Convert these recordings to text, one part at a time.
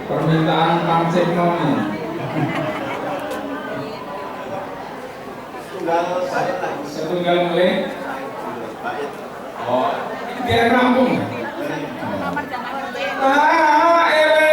permintaan Kang Cipno nih. Setunggal melih. Oh, ini biar rampung. Ah, eling.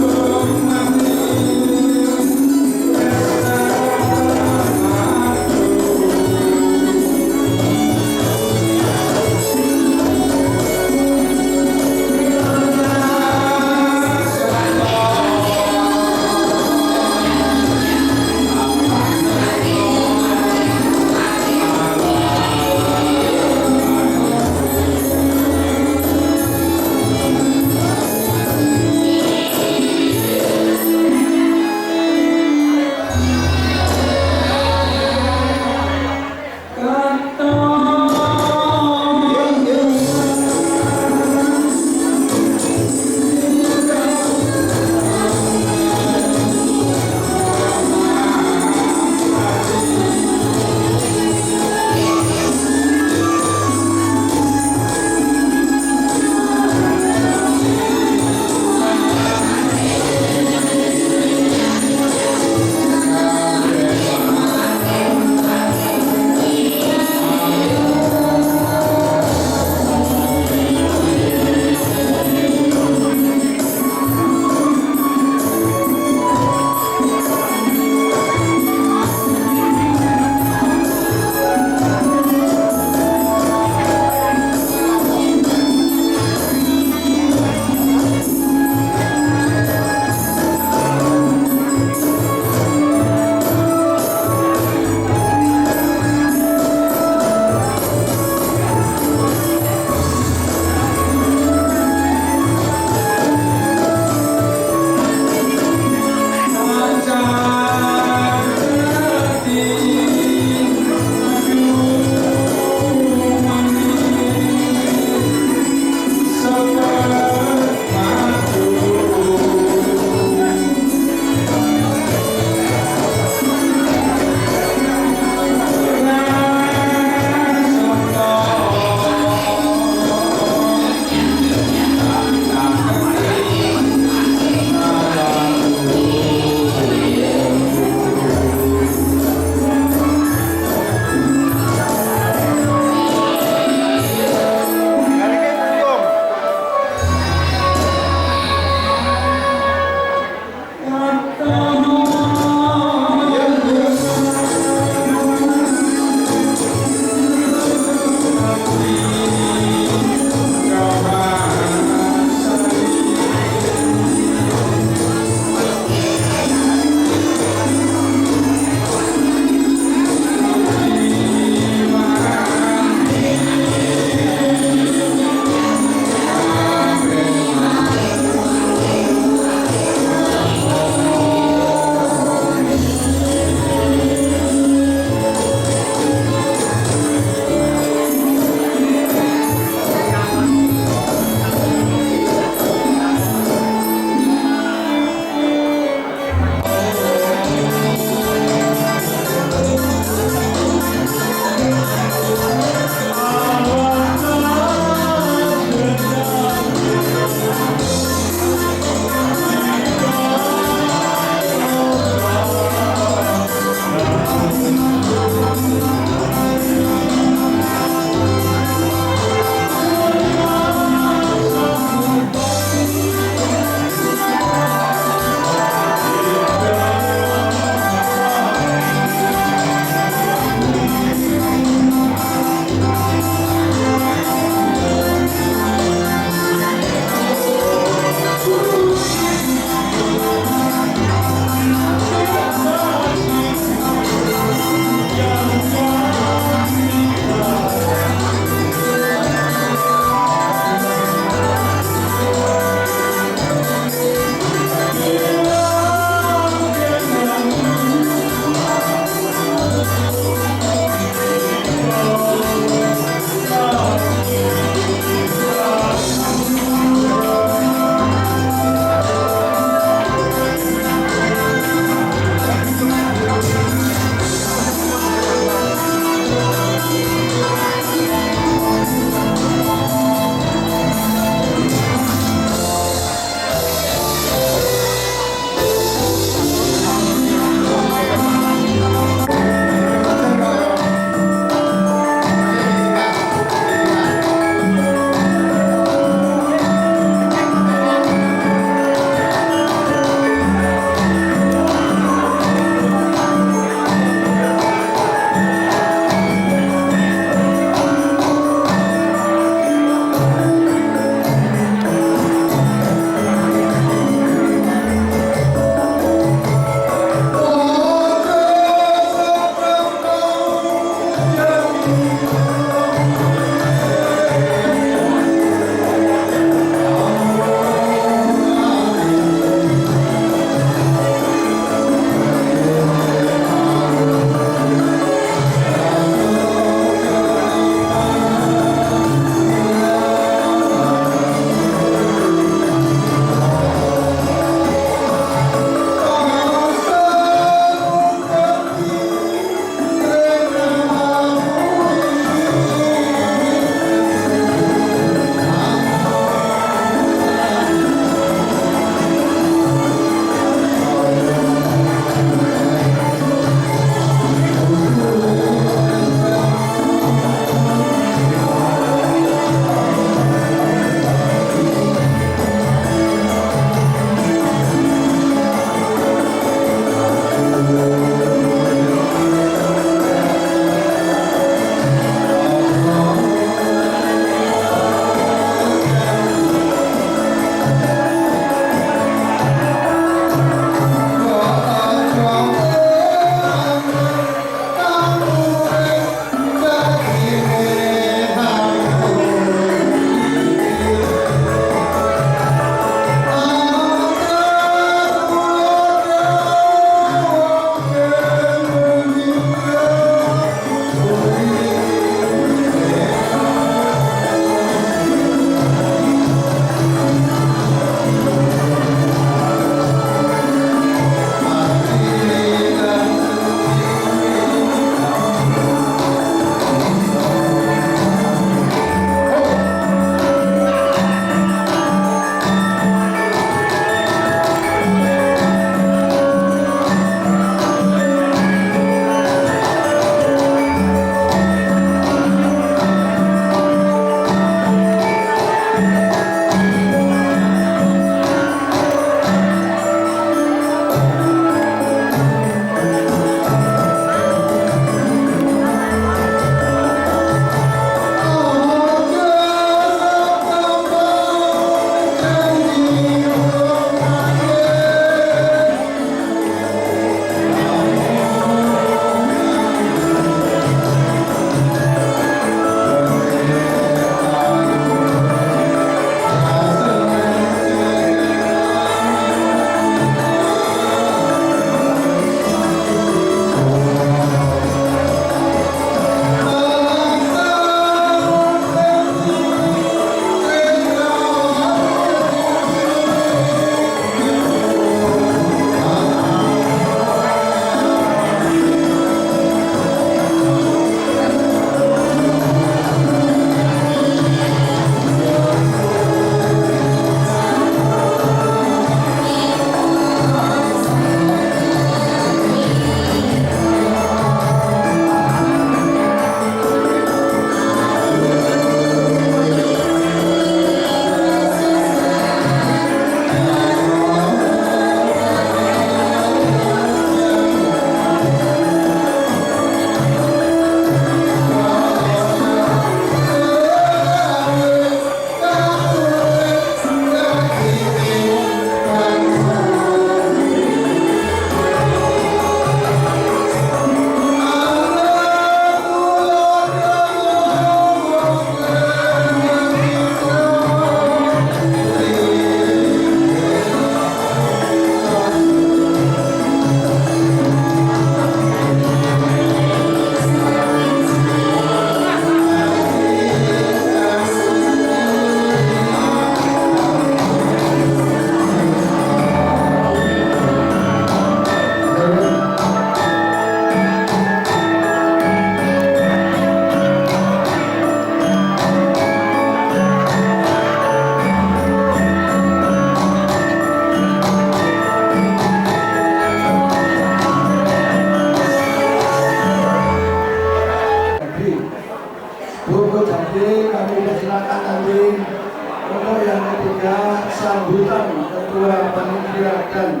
Panitia sambutan Ketua Panitia dan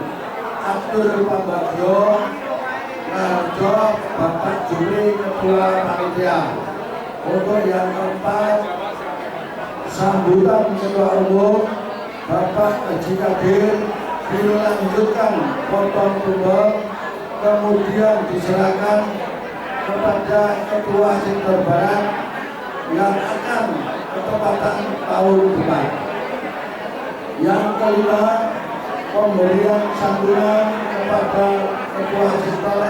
Aktor Pambagio Narjo Bapak Juri Ketua Panitia. Untuk yang keempat, sambutan Ketua Umum Bapak Haji Kadir dilanjutkan potong tumbal, kemudian diserahkan kepada Ketua Sektor Barat yang akan ketepatan tahun depan. Yang kelima, pemberian santunan kepada Ketua Sektor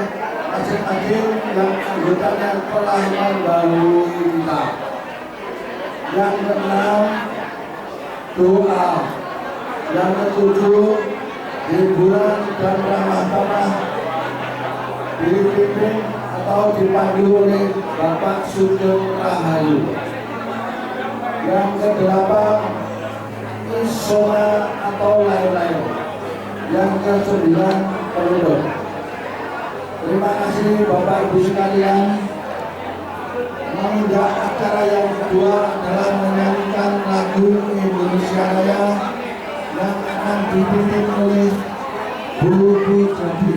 masing-masing yang anggotanya telah mendahului kita. Yang keenam, doa. Yang ketujuh, hiburan dan ramah tamah dipimpin atau dipandu oleh Bapak Sugeng Rahayu. Yang kedelapan, isona atau lain-lain. Yang kesembilan, penutup. Terima kasih Bapak Ibu sekalian. Menginjak acara yang kedua adalah menyanyikan lagu Indonesia Raya yang akan dipimpin oleh Bu Jadi.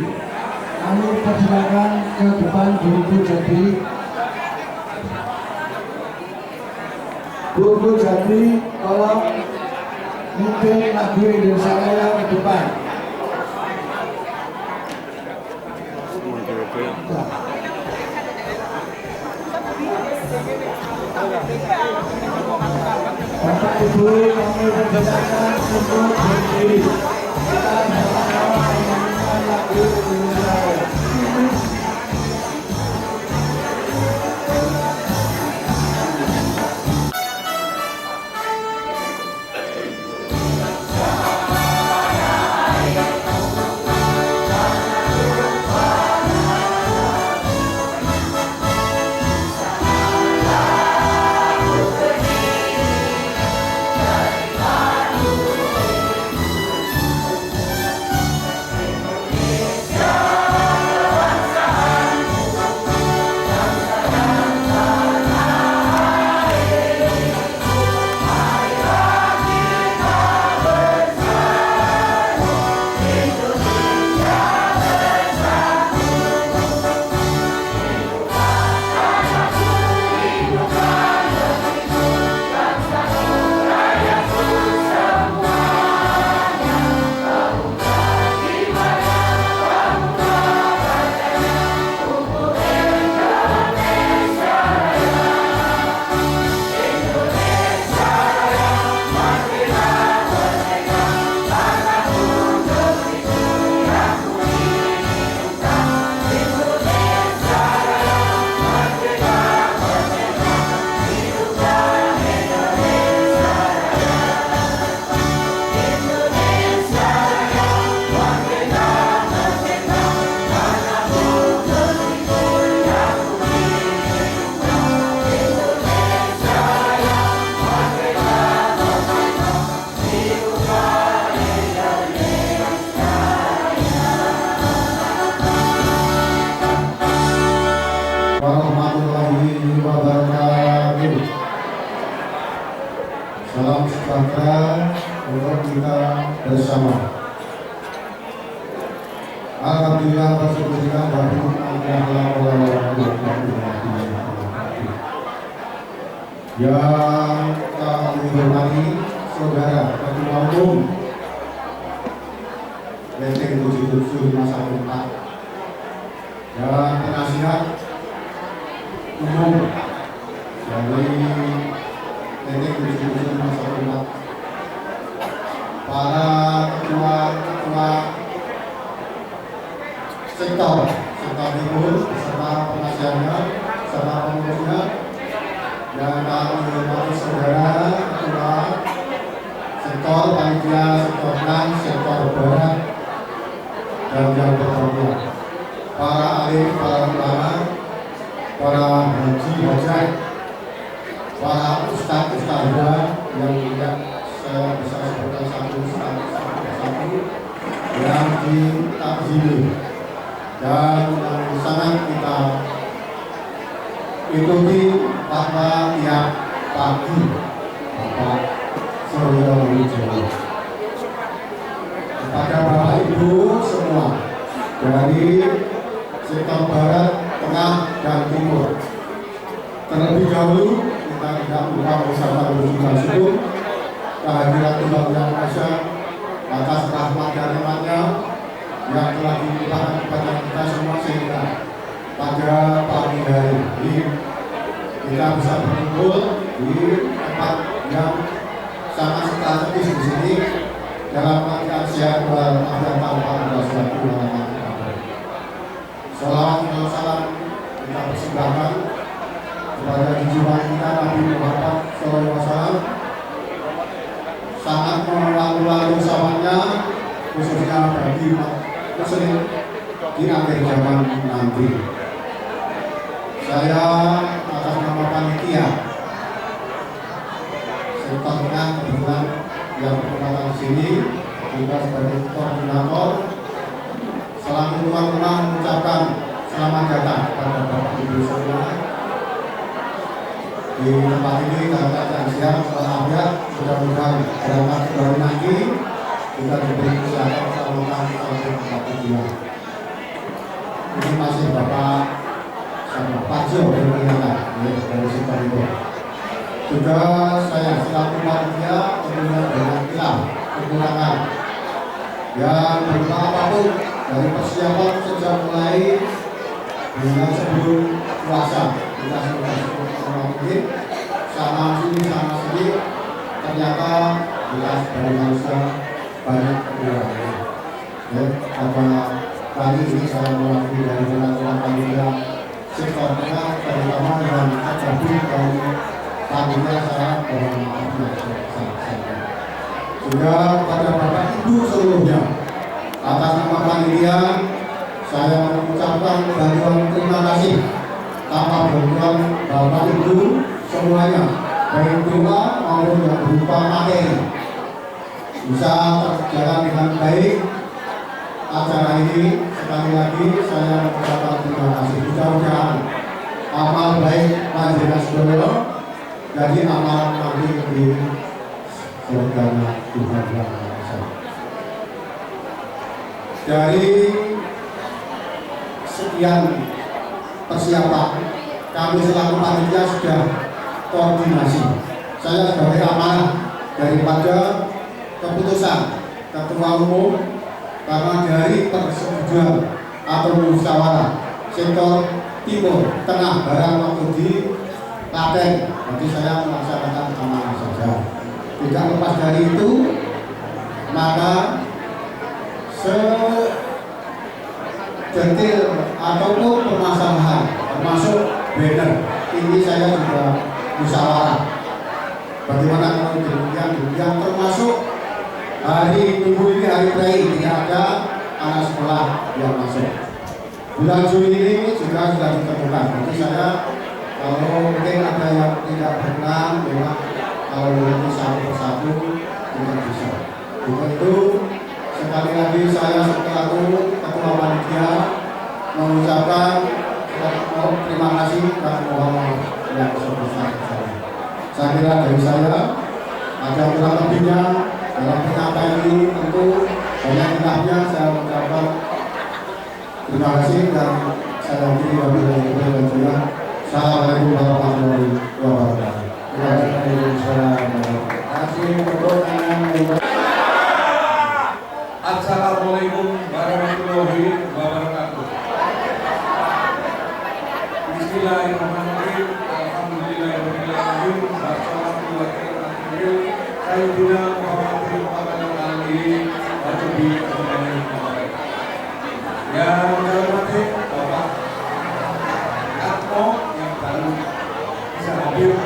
Kami persilakan ke depan Bu Jadi. Bu Jadi, tolong mimpin lagu Indonesia Raya ke depan. Bapak Ibu, kami persilakan untuk berdiri. Kita sama-sama menyanyikan lagu Indonesia Raya. Warahmatullahi wabarakatuh. Salam sejahtera untuk kita bersama. Alhamdulillah bersyukurlah yang kami hormati Saudara Ketua Umum Lenteng 77 masa depan dan penasihat umum dari Lenteng 77 masa depan, para ketua sektor timur beserta penasihatnya serta pengurusnya, dan kami hormati Saudara Ketua Sektor Panitia Sektor 6 Sektor Barat dan yang berhormat para alim, para ulama, para haji, para ustadz-ustadzah yang tidak saya bisa sebutkan satu yang ditakzimi dan sangat kita ikuti fatwa tiap pagi Bapak Saudara Wijaya. Kepada Bapak Ibu semua dari sektor barat, tengah, dan timur. Terlebih dahulu kita tidak lupa bersama berjuang syukur kehadiran Tuhan Yang Maha Esa atas rahmat dan nikmat-Nya yang telah dilimpahkan kepada kita semua, sehingga pada pagi hari ini kita bisa berkumpul di tempat yang sangat strategis di sini dalam rangka siap berada tahun 2020. Salawat dan salam kita persembahkan kepada junjungan kita Nabi Muhammad SAW. Sangat mengulang-ulang usahawannya, khususnya bagi umat Muslim di akhir zaman nanti. Saya atas nama panitia sektor tengah kebetulan yang berkembang di sini juga sebagai koordinator, selaku tuan rumah mengucapkan selamat datang kepada Bapak Ibu semua di tempat ini. Dalam siang setelah mudah-mudahan berangkat kembali nanti kita diberi kesehatan keselamatan sampai tempat tujuan. Ini masih Bapak Pajo dari sektor itu. Juga saya selaku panitia tentunya dengan hilang kekurangan yang berupa apapun dari persiapan sejak mulai dengan sebelum puasa kita sudah mungkin sama sini ternyata jelas dari manusia banyak kekurangan. Pada kali ini saya mewakili dari teman-teman panitia sektor tengah terutama dan tergabung dari panitia saya mohon maaf juga pada Bapak Ibu seluruhnya. Atas nama panitia saya mengucapkan bantuan terima kasih tanpa bantuan Bapak Ibu semuanya, baik berupa maupun yang berupa materi, bisa terjalan dengan baik acara ini. Sekali lagi saya mengucapkan terima kasih. Mudah-mudahan amal baik panjenengan sedaya jadi amal nanti di surga Tuhan Yang Maha Esa. Dari sekian persiapan, kami selaku panitia sudah koordinasi. Saya sebagai amanah daripada keputusan Ketua Umum, karena dari persetujuan atau musyawarah sektor timur, tengah, barat waktu di Klaten, nanti saya melaksanakan amanah saja. Tidak lepas dari itu, maka sedetil ataupun permasalahan termasuk banner ini saya juga musyawarah. Bagaimana kalau demikian termasuk hari Minggu ini hari Prei tidak ada anak sekolah yang masuk. Bulan Juni ini juga sudah ditemukan. Nanti saya kalau mungkin ada yang tidak berkenan, memang kalau nanti satu persatu tidak bisa. Untuk itu sekali lagi saya selaku Ketua Panitia mengucapkan terima kasih dan mohon maaf yang sebesar-besarnya. Saya kira dari saya ada kurang lebihnya dalam penyampaian ini tentu banyak hilangnya. Saya mengucapkan terima kasih dan saya akhiri wabillahi taufiq. Assalamualaikum warahmatullahi wabarakatuh. Assalamualaikum warahmatullahi wabarakatuh. Bismillahirrahmanirrahim. Alhamdulillahirrahmanirrahim. Wassalamualaikum Sayyidina Muhammadin wa ala alihi wa sahbihi ajma'in. Yang saya hormati Bapak Atmo yang baru bisa hadir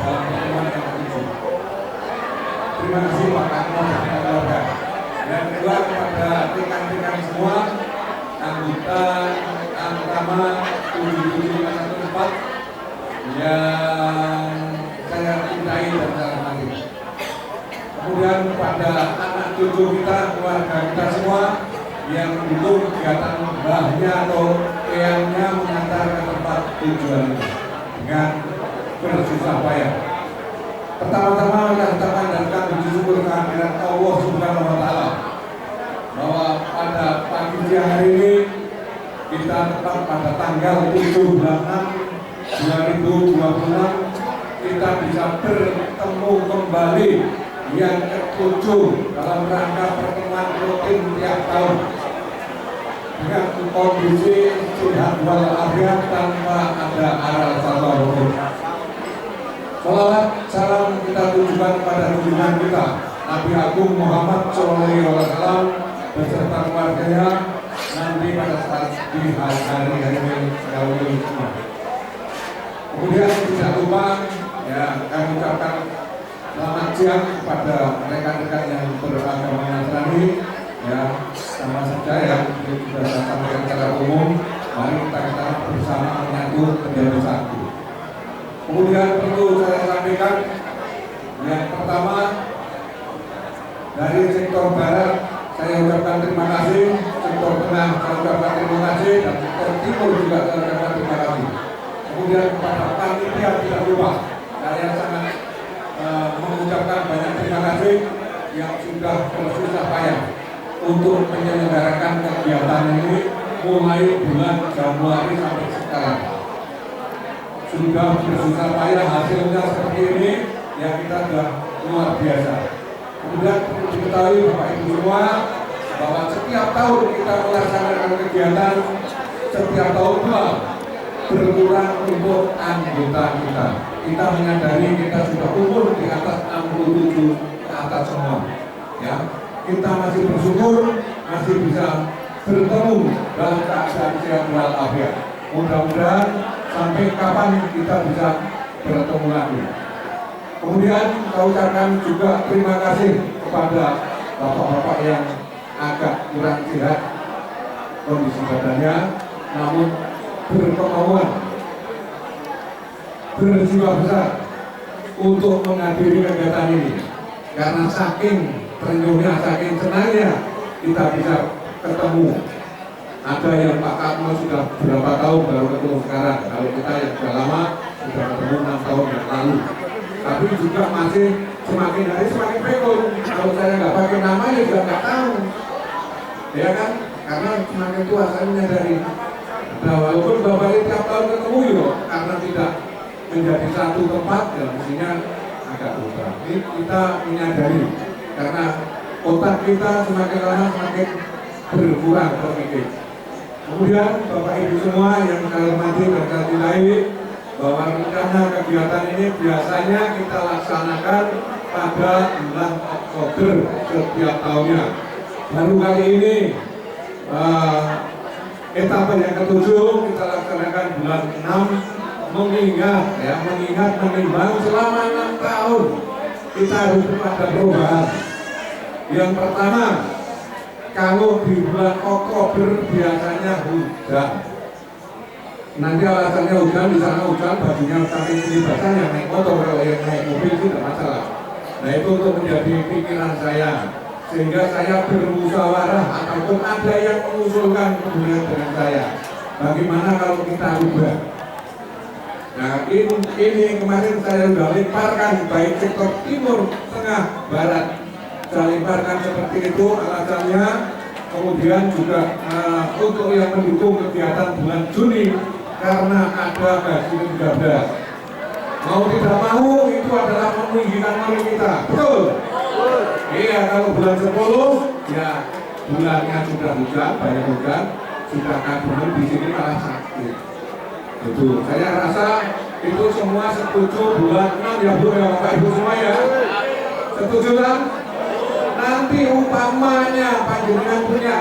dalam pertemuan yang ke-7. Terima kasih Pak Atmo dan keluarga. Dan kedua kepada rekan-rekan semua anggota Angkama 77514 yang saya cintai dan saya hormati. Kemudian kepada anak cucu kita, keluarga kita semua yang mendukung kegiatan mbahnya atau eyangnya mengantar ke tempat tujuan dengan bersusah payah. Pertama-tama kita ucapkan dan kami bersyukur kehadiran Allah Subhanahu wa Ta'ala bahwa pada pagi siang hari ini kita tetap pada tanggal 7 bulan 6 2026 kita bisa bertemu kembali yang ke-7 dalam rangka pertemuan rutin tiap tahun dengan kondisi sehat walafiat tanpa ada aral satupun. Salawat salam kita tujukan pada junjungan kita Nabi Agung Muhammad SAW beserta keluarganya nanti pada saat di hari-hari semua. Kemudian tidak lupa ya kami ucapkan selamat siang kepada rekan-rekan yang beragama Nasrani ya, sama saja yang sudah saya sampaikan secara umum. Mari kita bersama menyatu menjadi satu. Kemudian perlu saya sampaikan yang pertama dari sektor barat saya ucapkan terima kasih, sektor tengah saya ucapkan terima kasih, dan sektor timur juga saya ucapkan terima kasih. Kemudian kepada panitia tidak lupa saya sangat mengucapkan banyak terima kasih yang sudah bersusah payah untuk menyelenggarakan kegiatan ini mulai bulan Januari sampai sekarang. Sudah bersusah payah, hasilnya seperti ini yang kita sudah luar biasa. Kemudian perlu diketahui Bapak Ibu semua bahwa setiap tahun kita melaksanakan kegiatan, setiap tahun pula berkurang untuk anggota kita. Kita menyadari kita sudah umur di atas 67 ke atas semua. Ya, kita masih bersyukur masih bisa bertemu dalam keadaan sehat walafiat. Mudah-mudahan sampai kapan kita bisa bertemu lagi. Kemudian saya ucapkan juga terima kasih kepada bapak-bapak yang agak kurang sehat kondisi badannya, namun berkemauan, berjiwa besar untuk menghadiri kegiatan ini. Karena saking terenyuhnya, saking senangnya kita bisa ketemu. Ada yang Pak Katmo sudah berapa tahun baru ketemu sekarang. Kalau kita yang sudah lama sudah ketemu 6 tahun yang lalu. Tapi juga masih semakin hari semakin pekul. Kalau saya nggak pakai namanya juga nggak tahu, ya kan? Karena semakin tua saya menyadari. Nah, walaupun Bapak ini tiap tahun ketemu yo, karena tidak menjadi satu tempat, dan mestinya agak lupa. Ini kita menyadari karena otak kita semakin lama semakin berkurang berpikir. Kemudian Bapak Ibu semua yang saya hormati dan saya cintai, bahwa rencana kegiatan ini biasanya kita laksanakan pada bulan Oktober setiap tahunnya. Baru kali ini etapa yang ke-7 kita laksanakan bulan 6, mengingat menimbang selama 6 tahun kita harus pada perubahan. Yang pertama, kalau di bulan Oktober biasanya hujan. Nanti alasannya hujan, di sana hujan, bajunya sampai sini basah, yang naik motor, kalau yang naik mobil itu tidak masalah. Nah, itu untuk menjadi pikiran saya, sehingga saya bermusyawarah ataupun ada yang mengusulkan kemudian dengan saya, bagaimana kalau kita ubah. Nah, ini kemarin saya sudah lemparkan baik sektor timur, tengah, barat, saya lemparkan seperti itu alasannya. Kemudian juga untuk yang mendukung kegiatan bulan Juni karena ada gaji 13. Mau tidak mau itu adalah meninggikan mari kita. Betul? Iya, kalau bulan 10 ya bulannya sudah hujan, banyak hujan, sudah kabur di sini malah sakit. Itu saya rasa itu semua setuju bulan 6 ya Bu ya Bapak Ibu semua ya. Setuju kan? Nanti umpamanya panjenengan punya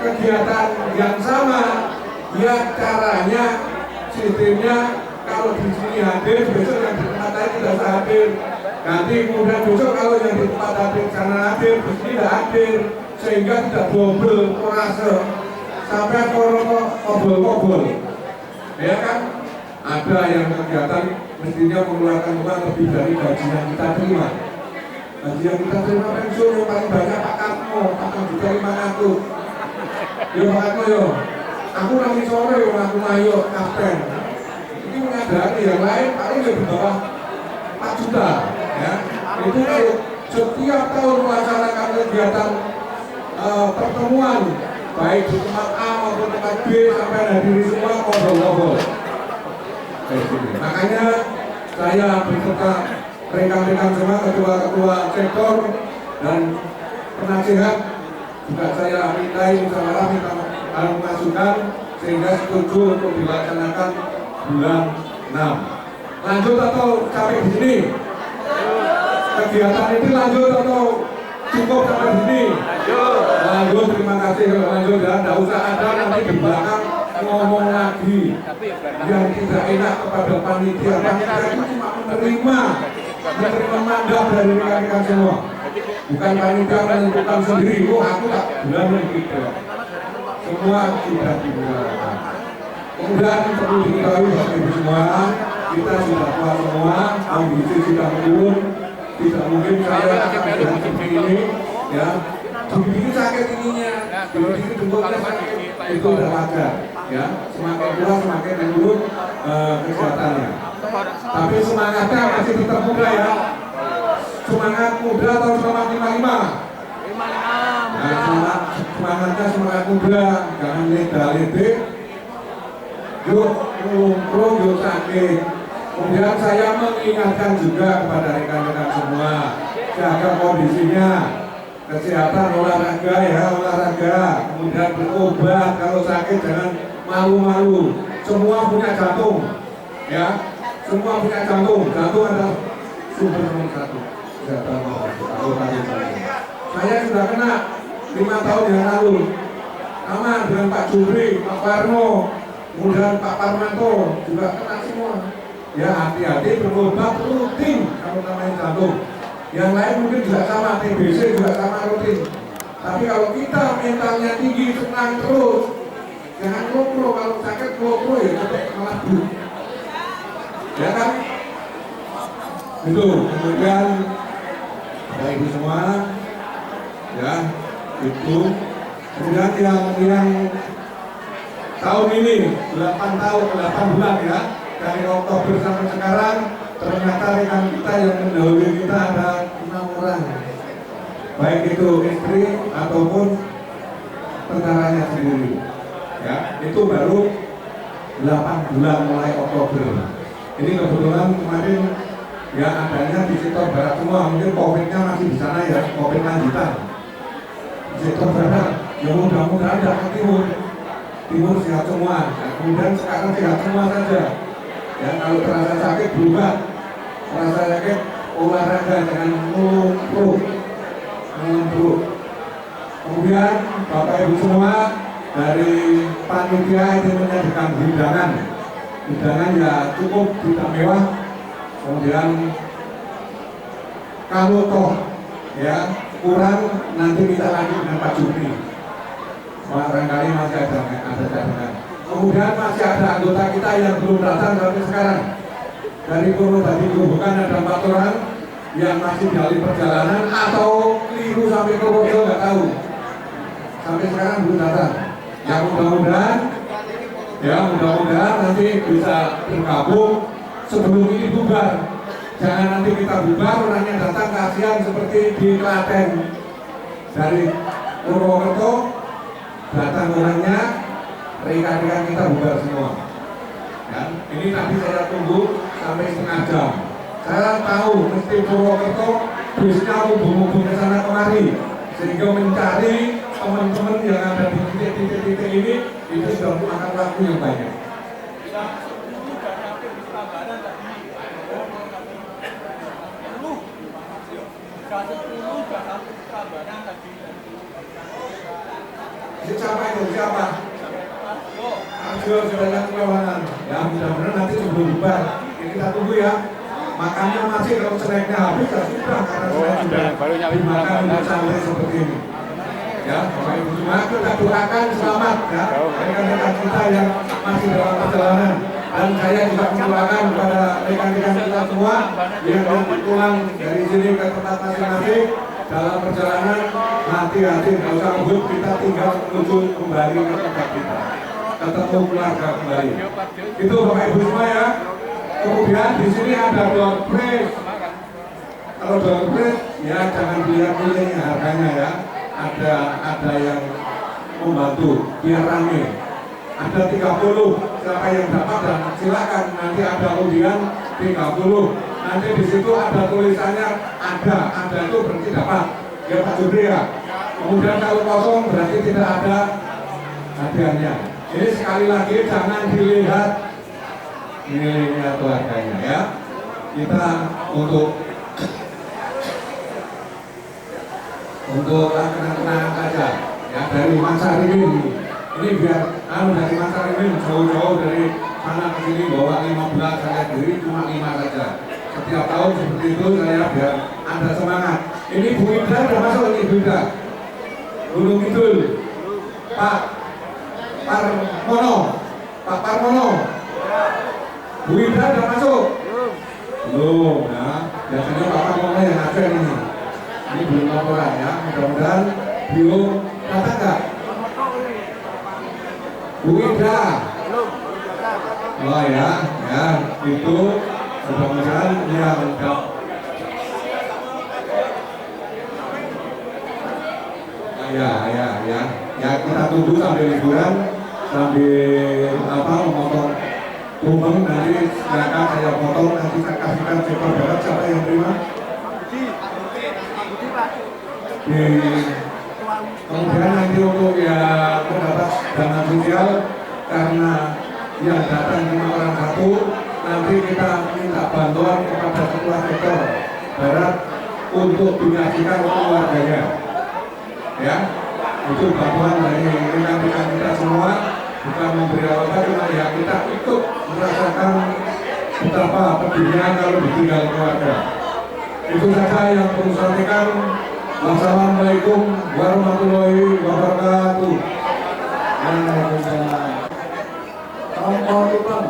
kegiatan yang sama, ya caranya, sistemnya kalau di sini hadir, besok yang di tempat lain tidak bisa hadir. Nanti kemudian besok kalau yang di tempat hadir sana hadir, di sini tidak hadir, sehingga tidak double kurase sampai kobol-kobol. Ya kan? Ada yang kegiatan mestinya mengeluarkan uang lebih dari gaji yang kita terima. Gaji yang kita terima pensiun yang paling banyak Pak Katmo, 4.500.000. Yo Pak Katmo yo, aku nanti sore yo aku mayo kapten. Ini menyadari yang lain paling di bawah 4 juta. Ya, itu setiap tahun melaksanakan kegiatan pertemuan baik di tempat A maupun tempat B sampai hadiri semua ngobrol-ngobrol. Makanya saya beserta rekan-rekan semua, ketua-ketua sektor dan penasihat juga saya mintai musyawarah, minta masukan sehingga setuju untuk dilaksanakan bulan 6. Lanjut atau sampai di sini? Kegiatan ini lanjut atau cukup sampai di sini? Lanjut, terima kasih. Lanjut ya, tidak usah ada nanti di belakang ngomong lagi yang tidak enak kepada panitia. Panitia itu cuma menerima mandat dari rekan-rekan semua. Bukan panitia menentukan sendiri. Oh, aku tak bilang begitu. Semua sudah dibicarakan. Kemudian perlu diketahui Bapak Ibu semua, kita sudah tua semua, ambisi sudah menurun. Tidak mungkin saya dengan seperti ini, ya. Begini sakit ininya, begini bentuknya sakit, itu sudah wajar, ya. Semakin tua semakin menurun kesehatannya. Tapi semangatnya masih tetap muda ya. Semangat muda atau semangat 55? Nah, semangatnya semangat muda, jangan leda-lede. Yuk ngumpul, yuk sakit. Kemudian saya mengingatkan juga kepada rekan-rekan semua, jaga kondisinya, kesehatan olahraga ya, olahraga. Kemudian berobat, kalau sakit jangan malu-malu. Semua punya jantung, ya. Semua punya jantung. Jantung adalah sumber nomor 1. Saya sudah kena 5 tahun yang lalu, sama dengan Pak Jubri, Pak Parno, kemudian Pak Parmanto juga kena semua. Ya hati-hati, berobat rutin kalau namanya jantung. Yang lain mungkin juga sama, TBC juga sama rutin. Tapi kalau kita mentalnya tinggi, senang terus, jangan kopro. Kalau sakit kopro ya tetap malah buruk. Ya kan? Itu. Kemudian Bapak Ibu semua, ya itu. Kemudian yang tahun ini 8 bulan ya. Dari Oktober sampai sekarang ternyata rekan kita yang mendahului kita ada 6 orang, baik itu istri ataupun tentaranya sendiri. Ya, itu baru 8 bulan mulai Oktober. Ini kebetulan kemarin ya adanya di sektor barat semua, mungkin COVID-nya masih di sana ya, COVID lanjutan. Di sektor barat, ya mudah-mudahan dapat timur sehat semua. Nah, kemudian sekarang sehat semua saja. Ya, kalau terasa sakit berubah, terasa sakit olahraga dengan ngumpul. Kemudian Bapak Ibu semua dari panitia ini menyediakan hidangan ya cukup tidak mewah. Kemudian kalau toh ya kurang nanti kita lanjut dengan Pak Jupri. Barangkali masih ada cadangan. Kemudian masih ada anggota kita yang belum datang sampai sekarang. Dari Purwodadi Grobogan ada 4 orang yang masih dari perjalanan atau keliru sampai Purworejo nggak tahu. Sampai sekarang belum datang. Yang mudah-mudahan nanti bisa bergabung sebelum ini bubar. Jangan nanti kita bubar orangnya datang kasihan seperti di Klaten. Dari Purwokerto datang orangnya, rekan-rekan kita bubar semua. Ya, ini tadi saya tunggu sampai setengah jam. Saya tahu mesti Purwokerto bisnya hubung-hubung ke sana kemari, sehingga mencari teman-teman yang ada di titik-titik ini itu sudah memakan waktu yang banyak. Siapa itu? Siapa? Arjo sudah yang kelawanan. Ya mudah-mudahan nanti sebelum bubar kita tunggu ya. Makannya masih kalau snacknya habis ya sudah karena saya sudah dimakan untuk santai seperti ini. Ya, Bapak Ibu semua kita doakan selamat ya rekan-rekan kita yang masih dalam perjalanan. Dan saya juga mendoakan kepada rekan-rekan kita semua yang pulang dari sini ke tempat masing-masing dalam perjalanan hati-hati, nggak usah ngebut, kita tinggal menuju kembali ke tempat kita, ketemu keluarga kembali. Itu Bapak Ibu semua ya. Kemudian di sini ada door prize. Kalau downgrade ya jangan dilihat-lihat harganya ya. Ada yang membantu biar rame. Ada 30, siapa yang dapat dan silakan nanti ada undian 30. Nanti di situ ada tulisannya ada itu berarti dapat. Ya Pak Jubri ya. Kemudian kalau kosong berarti tidak ada hadiahnya. Ini sekali lagi jangan dilihat nilainya atau harganya ya. Kita untuk kenang-kenangan saja ya dari Mansarimin ini biar dari Mansarimin jauh-jauh dari mana ke sini bawa 15 saya diri cuma 5 saja. Setiap tahun seperti itu saya biar ada semangat. Ini Bu Indra sudah masuk ini Bu Indra. Gunung Kidul Pak Parmono Bu Indra sudah masuk belum ya. Biasanya Pak Parmono yang ada ini. Ini belum laporan ya, mudah-mudahan belum datang nggak? Bu Indra? Oh ya, itu mudah-mudahan ya lengkap. Ya kita tunggu sambil liburan, sambil memotong tumpeng nanti silakan saya potong nanti saya kasihkan sektor barat siapa yang terima? Kemudian nanti untuk yang mendapat dana sosial karena yang datang 5 orang satu nanti kita minta bantuan kepada ketua sektor barat untuk digajikan keluarganya ya itu bantuan dari rekan-rekan kita semua bukan memberi apa-apa cuma ya kita ikut merasakan betapa pedihnya kalau ditinggal keluarga. Itu saja yang perlu saya sampaikan. Wassalamualaikum warahmatullahi wabarakatuh. Waalaikumsalam. Assalamualaikum.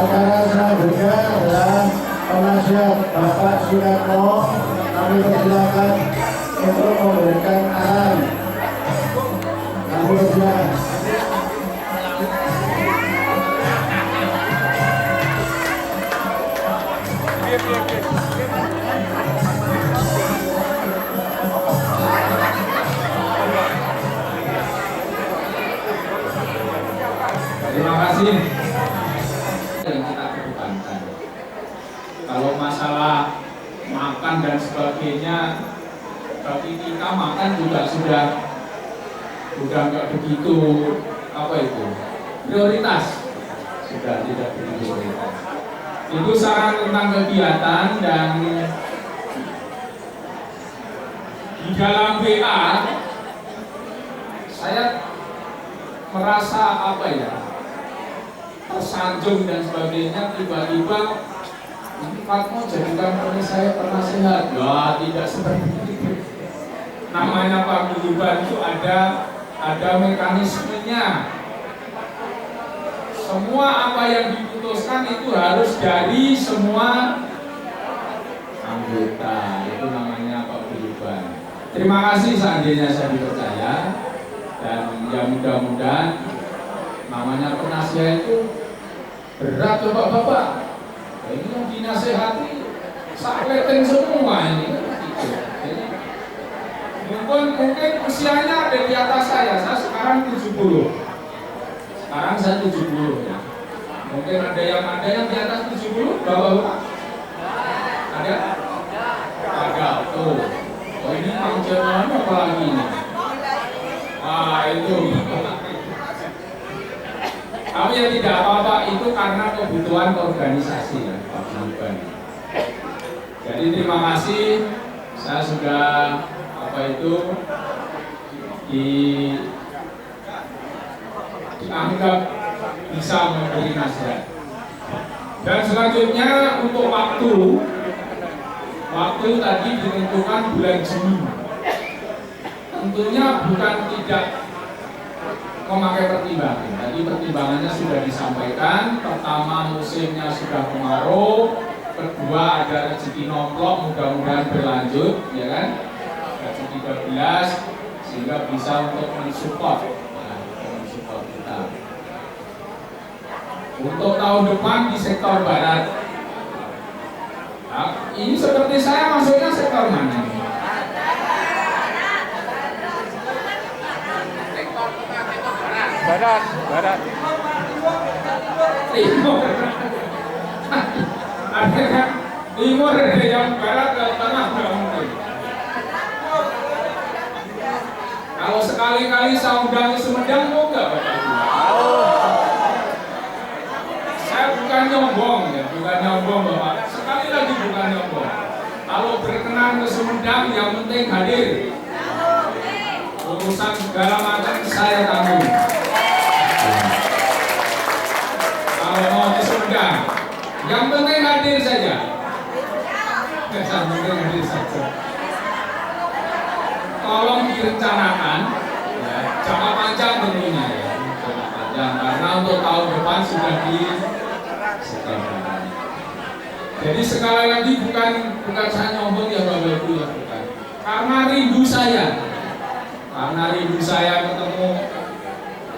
Acara selanjutnya adalah penasihat Bapak Suratno. Kami persilakan untuk memberikan arahan. Kami persilakan. Terima kasih. Yang kita kedepankan. Kalau masalah makan dan sebagainya, bagi kita makan juga sudah nggak begitu prioritas, sudah tidak begitu prioritas. Itu saran tentang kegiatan dan di dalam WA saya merasa tersanjung dan sebagainya, tiba-tiba Fatmo jadikan saya penasehat. Ya tidak seperti itu. Namanya paguyuban itu ada mekanismenya. Semua apa yang diputuskan itu harus dari semua anggota. Itu namanya paguyuban. terima kasih seandainya saya dipercaya, dan ya mudah-mudahan namanya penasihat itu berat loh Bapak-bapak. Ini yang dinasehati sakleten semua ini. Jadi, mungkin usianya ada di atas saya sekarang 70. Sekarang saya 70 ya. Mungkin ada yang di atas 70, Bapak-bapak? Ada? Ada. Oh ini panggilan apa lagi ini? Itu. Tapi ya tidak apa-apa, itu karena kebutuhan organisasi ya, Pak Bukan. Jadi terima kasih, saya sudah dianggap bisa memberi nasihat. Dan selanjutnya untuk waktu tadi ditentukan bulan Juni. Tentunya bukan tidak memakai pertimbangan. Tadi pertimbangannya sudah disampaikan. Pertama, musimnya sudah kemarau. Kedua, ada rezeki nomplok, mudah-mudahan berlanjut, ya kan? Rezeki 13 sehingga bisa untuk mensupport kita. Untuk tahun depan di sektor barat. Nah, ini seperti saya masuknya sektor mana? Barat. Timur ada yang barat, yang tengah nggak mungkin. Kalau sekali-kali saya undang ke Sumedang mau nggak Bapak Ibu? Saya bukan nyombong ya, bukan nyombong Bapak. Sekali lagi bukan nyombong. Kalau berkenan ke Sumedang yang penting hadir. Urusan segala macam saya tanggung. Kalau mau ke Sumedang, yang penting hadir saja. Yang penting hadir saja. Tolong direncanakan, ya, jangka panjang tentunya ya, jangka panjang karena untuk tahun depan sudah disediakan. Jadi sekali lagi bukan saya nyombong ya Bapak Ibu ya, bukan. Karena rindu saya ketemu.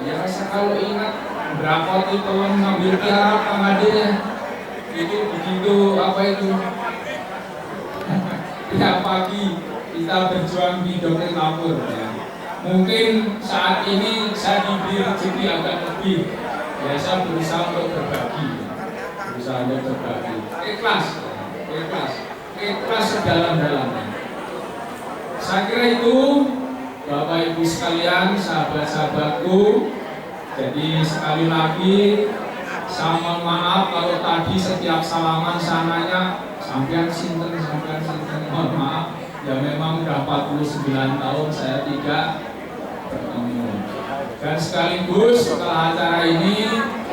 Ya saya kalau ingat berapa tipe ngambil tiarap pengadirnya itu begitu tiap pagi kita berjuang di doktrin Kapur ya. Mungkin saat ini saya diberi rezeki agak lebih ya, saya berusaha untuk berbagi ikhlas sedalam-dalamnya. Saya kira itu Bapak Ibu sekalian, sahabat-sahabatku. Jadi sekali lagi saya mohon maaf kalau tadi setiap salaman sananya sampean sinten, mohon maaf. Ya memang udah 49 tahun saya tidak bertemu. Dan sekaligus setelah acara ini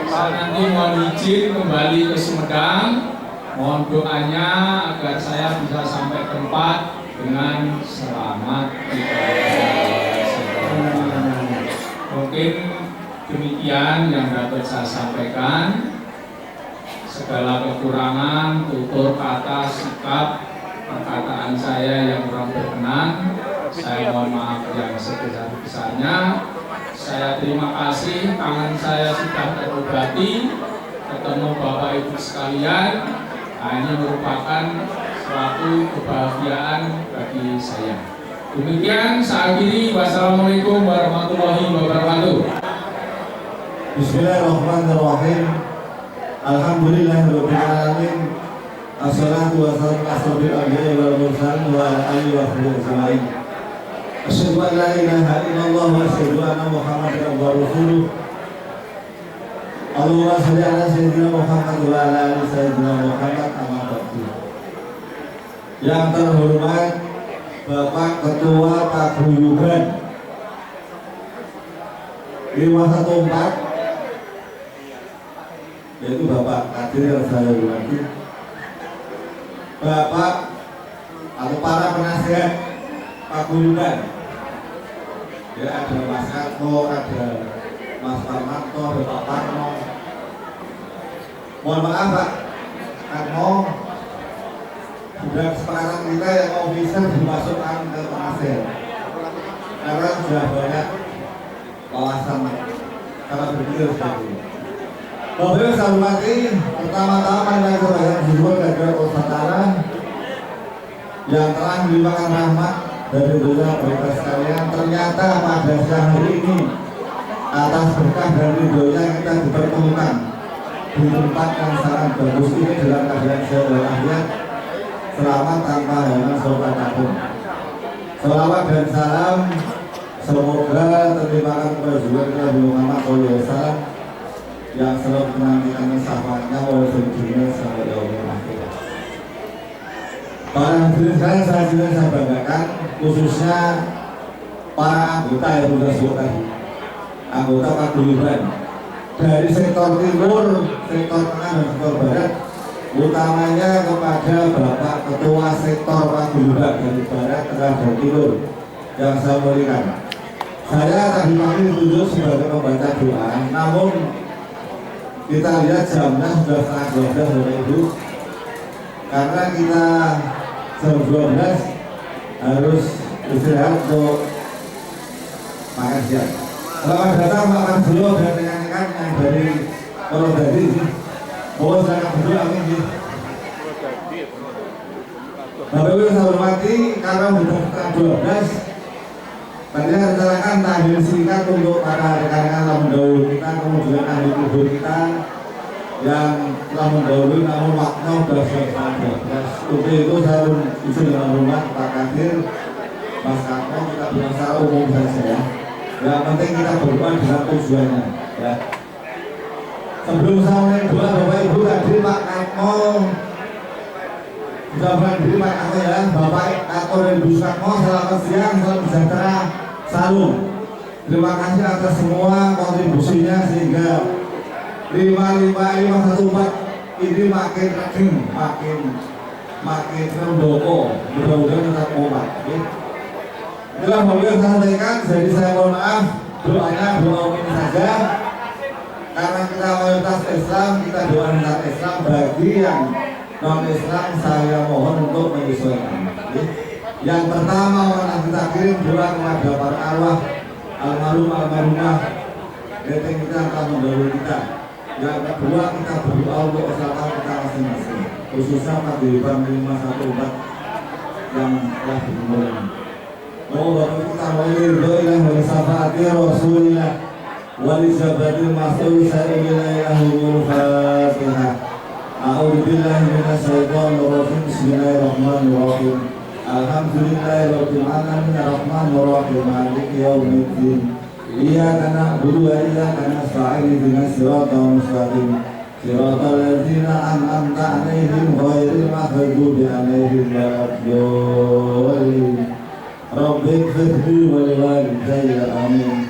saya nanti mohon izin kembali ke Sumedang. Mohon doanya agar saya bisa sampai tempat dengan selamat. Mungkin demikian yang dapat saya sampaikan. Segala kekurangan, tutur kata, sikap, perkataan saya yang kurang berkenan, saya mohon maaf yang sebesar-besarnya. Saya terima kasih, tangan saya sudah terobati, ketemu Bapak Ibu sekalian. Ini merupakan suatu kebahagiaan bagi saya. Demikian saya akhiri. Wassalamualaikum warahmatullahi wabarakatuh. Bismillahirrahmanirrahim. Alhamdulillahirabbil alamin. Assalatu wassalamu ala asyrofil anbiya'i wal mursalin wa ala alihi wa sahbihi ajma'in. Asyhadu an la ilaha illallah wa asyhadu anna Muhammadan abduhu wa rasuluh. Allahumma shalli ala sayyidina Muhammad wa ala ali sayyidina Muhammad amma ba'du. Yang terhormat Bapak Ketua Paguyuban 514, yaitu Bapak Kadir yang saya hormati, Bapak atau para penasihat Paguyuban, ya ada Mas Karto, ada Mas Parmanto, ada Pak Parno. Mohon maaf Pak Karno, sudah kesepakatan kita yang officer dimasukkan ke penasihat karena sudah banyak wawasan cara berpikir seperti itu. Bapak saya hormati, pertama-tama yang saya bersyukur kepada Allah Ta'ala yang telah melimpahkan rahmat dari dosa berita sekalian. Ternyata pada siang hari ini atas berkah dan ridhonya kita dipertemukan di tempat yang sangat bagus ini dalam keadaan sehat walafiat, selamat tanpa halangan sopan apapun. Selawat dan salam semoga terlimpahkan kepada Nabi Muhammad SAW yang selalu menantikan syafaatnya walaupun dunia sampai yaumil akhir. Para hadirin sekalian, saya banggakan khususnya para anggota yang sudah sebut tadi, anggota paguyuban dari sektor timur, sektor tengah dan sektor barat, utamanya kepada Bapak Ketua Sektor Paguyuban dari barat, tengah dan timur yang saya muliakan. Saya tadi pagi ditunjuk sebagai pembaca doa, namun kita lihat jamnya sudah setengah 12 Bapak Ibu, karena kita jam 12 harus istirahat untuk makan siang. Selamat datang makan dulu dan rekan-rekan yang dari Purwodadi. Mohon silakan duduk, amin. Bapak Ibu saya hormati, karena sudah setengah 12, tadi saya rencanakan tahlil singkat untuk para rekan-rekan yang mendahului kita, kemudian ahli kubur kita yang telah mendahului, namun waktunya sudah selesai. Untuk itu saya izin dengan hormat Pak Kadir, Mas Kakmo, kita bilang secara umum saja ya. Yang penting kita berdoa dengan tujuannya ya. Sebelum saya mulai doa, Bapak Ibu tadi Pak Kakmo sudah berdiri Pak Kakmo ya. Bapak Kakmo dan Ibu Kakmo, selamat siang, salam sejahtera, salam. Terima kasih atas semua kontribusinya sehingga 55514 ini makin rejim, makin mendoko, mudah-mudahan tetap kompak. Itulah Bapak yang saya sampaikan, jadi saya mohon maaf, doanya doa umum saja, karena kita mayoritas Islam, kita doa tentang Islam. Bagi yang non Islam saya mohon untuk menyesuaikan. Yang pertama kita kirim doa kepada para arwah almarhum almarhumah nenek kita yang telah mendahului kita. Yang kedua kita berdoa untuk keselamatan kita masing-masing, khususnya paguyuban 514 yang telah dimulai. Moga kita walidhoilah wa syafaati Rasulillah wa li jabatil mas'ul sayyidil Fatihah. A'udzu billahi minasy syaithanir rajim. Bismillahirrahmanirrahim. Alhamdulillahirabbil alamin arrahmanir rahim maliki yaumiddin. Iyyaka na'budu wa iyyaka nasta'in ihdinas siratal mustaqim. Siratal ladzina an'amta 'alaihim ghairil maghdubi 'alaihim waladdallin. Rabbi ighfirli wa liwalidayya amin.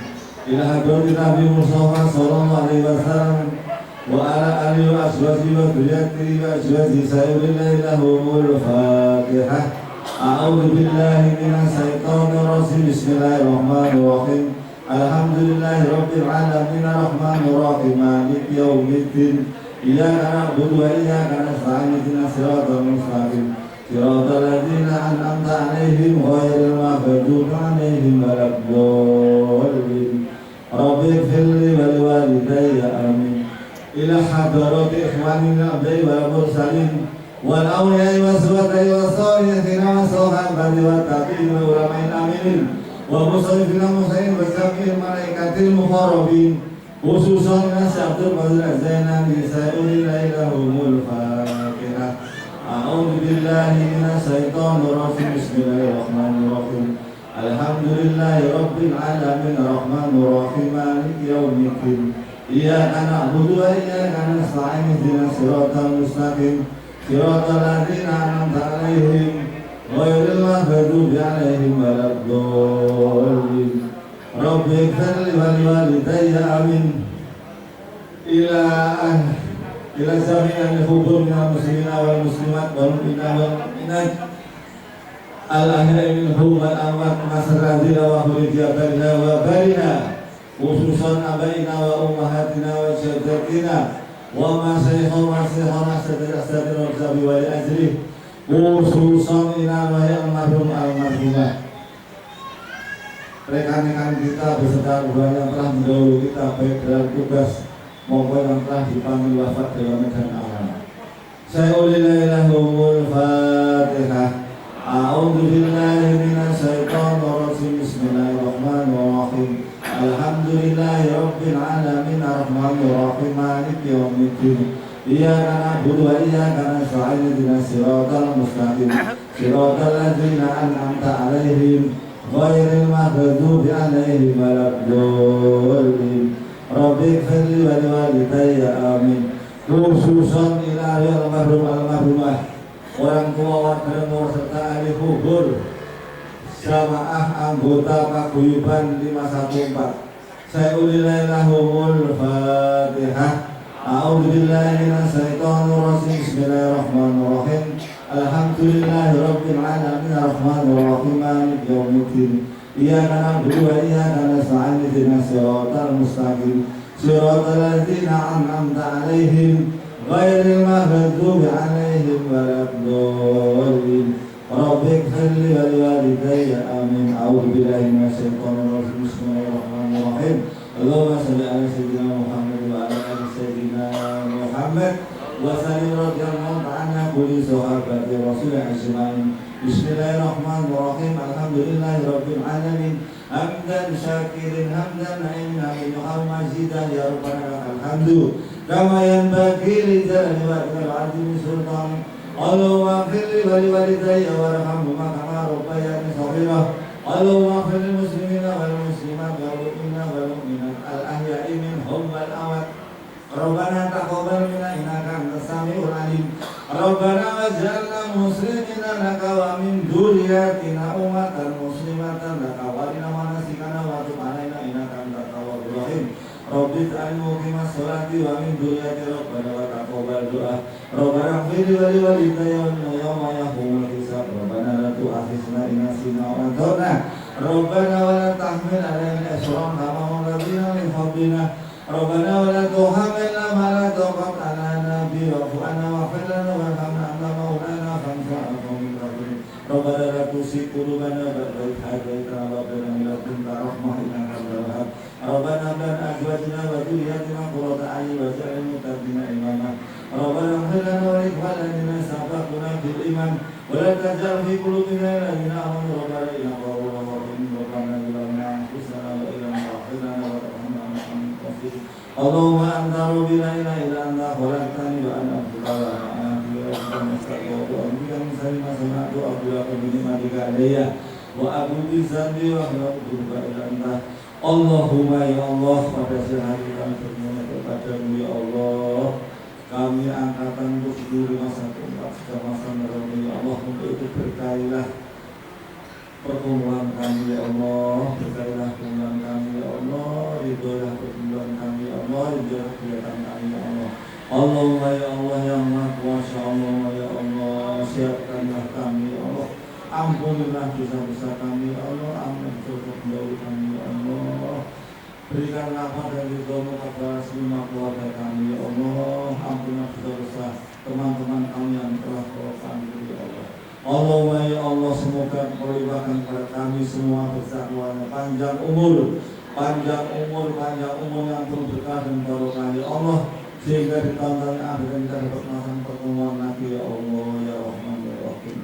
Ila hadratin Nabi Muhammad sallallahu alaihi wasallam wa ala alihi wa ashabihi wa dhurriyyatihi wa azwajihi sayyidina lahumul Fatihah. A'udzu billahi minasy syaithanir rajim. Bismillahirrahmanirrahim. Alhamdulillahi rabbil alamin arrahmanir rahim maliki yaumiddin. Iyyaka na'budu wa iyyaka nasta'in ihdinas siratal mustaqim. Siratal ladzina an'amta 'alaihim ghairil maghdubi 'alaihim waladdallin. Rabbi ighfirli wa liwalidayya amin. Ila hadrati ikhwanina abdi wal mursalin wal awliya'i was suhada'i was sholihin wa sahabati wat tabi'in wa ulama'il aminin wa musallina muslimin wa sabiil malaikatil muqarrabin khususan Abdul Qadir Az-Zainani sa'ulil lahumul Fatihah. A'udzu billahi minasy syaithanir rajim. Bismillahirrahmanirrahim. Alhamdulillahi rabbil alamin arrahmanir rahim maliki yaumiddin. Iyyaka na'budu wa iyyaka nasta'in ihdinas siratal mustaqim. Siratal ladzina an'amta 'alaihim ghairil maghdubi 'alaihim waladdallin. Rabbi ighfirli wa liwalidayya amin. Ila jami'il hubur minal muslimina wal muslimat wal mu'minina wal mu'minat al-ahya'i minhum wal amwat masradina wa hurijabina wa barina khususan abaina wa ummahatina wa syaddatina wa masyayikhuna wa syikhana sadir wa zabi wa ajrih khususan inalwahai almarhum almarhumah, rekan-rekan kita beserta keluarga yang telah mendahului kita baik dalam tugas maupun yang telah dipanggil wafat dalam medan alam. Saya ulilahilahumul fatihah. A'udzu billahi minasyaitonir rajim. Bismillahirrahmanirrahim. Alhamdulillahi rabbil alamin arrahmanir rahim maliki yaumiddin. Iyyaka na'budu wa iyyaka nasta'in ihdinas siratal mustaqim. Siratal ladzina an'amta 'alaihim ghairil maghdubi 'alaihim waladdallin. Rabbi ighfirli wa liwalidayya amin. Khususan ilahi almarhum almarhumah, orang tua warga nomor serta ahli kubur, jamaah anggota paguyuban 514. Saya ulilahumul fatihah. A'udzu billahi minasyaitonir rajim. Bismillahirrahmanirrahim. Alhamdulillahi rabbil alamin arrahmanir rahim maliki yaumiddin. Iyyaka na'budu wa iyyaka nasta'in ihdinas siratal mustaqim. Siratal ladzina an'amta 'alaihim ghairil maghdubi 'alaihim waladdallin. Rabbi ighfirli wa liwalidayya amin. A'udzu billahi minasyaitonir rajim. Bismillahirrahmanirrahim. Allahumma shalli 'ala sayyidina Muhammad wa 'ala ali sayyidina Muhammad wa sallim radhiyallahu ta'ala kulli sahabati Rasul ajmain. Bismillahirrahmanirrahim. Alhamdulillahi rabbil alamin. Hamdan syakirin hamdan na'imin hamdan majidan ya rabbana alhamdu kama yanbaghi li jalali wajhika al-'azimi sultan. Allahumma ighfir li wa liwalidayya warhamhuma kama rabbayani shaghira. Allahumma ighfir lil muslimina wal muslimat wal mu'minina wal mu'minat al-ahya'i minhum wal amwat. Rabbana taqabbal minna innaka antas samiul alim. Rabbana waj'alna muslimina laka wa min dzurriyyatina ummatan muslimatan laka wa arina manasikana wa tub 'alaina innaka antat tawwabur rahim. Rabbi ij'alni muqimas sholati wa min dzurriyyati rabbana wa taqabbal du'a. Rabbana ighfir li wa liwalidayya wa yawma yaqumul hisab. Rabbana la tu'akhidhna in nasina aw akhtana. Rabbana wa la tahmil 'alaina isran kama hamalna min fadlina. Rabbana wa la tuhammilna ma la taqata lana bihi wa'fu 'anna waghfir lana warhamna anta maulana fansurna 'alal qawmil kafirin. Rabbana la tuzigh qulubana ba'da idh hadaytana wa hab lana min ladunka rahmah innaka antal wahhab. Rabbana hab lana min azwajina wa dhurriyyatina qurrata a'yun waj'alna lil muttaqina imama. Rabbana ighfir lana wa li ikhwanina alladhina sabaquna bil iman wa la taj'al fi qulubina alladhina amanu rabbana innaka ghafurur rahim. Rabbana zalamna anfusana wa illam taghfir lana wa tarhamna lanakunanna minal khasirin. Allahumma anta rabbi la ilaha illa anta khalaqtani wa ana abduka wa ana abduka wa ana astaghfiruka wa atubu ilaik. Salima sanatu abduka bi ni'matika alayya wa abu bi dzambi wa aghfiruka ila anta. Allahumma ya Allah, pada siang hari kami bermohon kepadamu ya Allah, kami angkatan untuk seluruh masa tempat sejak masa melalui ya Allah, untuk itu berkailah pertemuan kami ya Allah, berkailah pertemuan kami ya Allah, ridholah pertemuan kami ya Allah, ridholah kegiatan kami ya Allah. Allahumma ya Allah yang maha kuasa, Allah ya Allah, siapkanlah kami ya Allah, ampunilah dosa-dosa kami ya Allah, ampunilah dosa-dosa kami ya Allah, berikanlah pada ridhomu kepada semua keluarga kami ya Allah, ampunilah dosa-dosa teman-teman kami yang telah kau panggil ya Allah. Allahumma ya Allah, semoga kau limpahkan kepada kami semua bertakwa, panjang umur yang penuh berkah dan barokah ya Allah, sehingga di tahun yang akhir kita dapat melakukan pertemuan lagi ya Allah ya Rahman ya Rahim.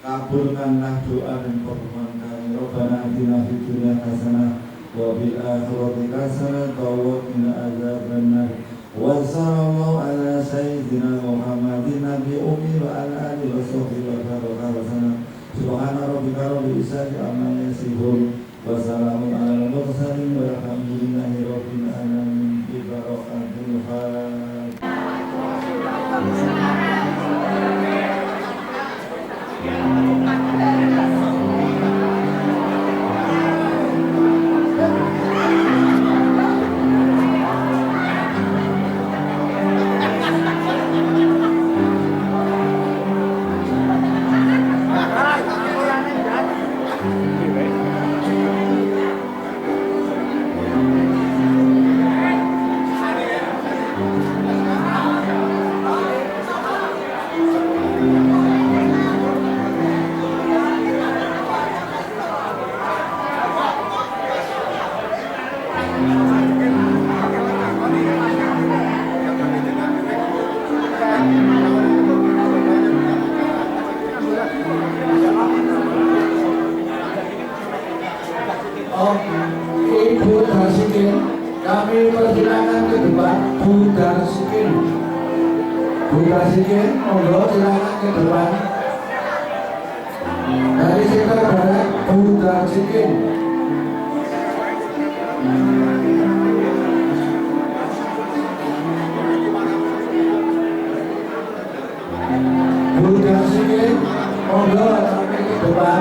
Kabulkanlah doa dan pertemuan kami. Rabbana atina fid dunya hasanah wa fil akhirati hasanah wa qina adzabannar. Wa sallallahu ala sayyidina Muhammadin nabi ummi wa ala alihi wa sahbihi wa baraka wa sallam. Subhana rabbika rabbil izzati amma yasifun wa salamun alal mursalin walhamdulillahi rabbil alamin. Bi barakatil Oh, Ibu Darsikin, kami persilakan ke depan. Bu Darsikin, monggo silakan ke depan. Dari sektor barat, Bu Darsikin. Bu Darsikin, monggo sampai ke depan.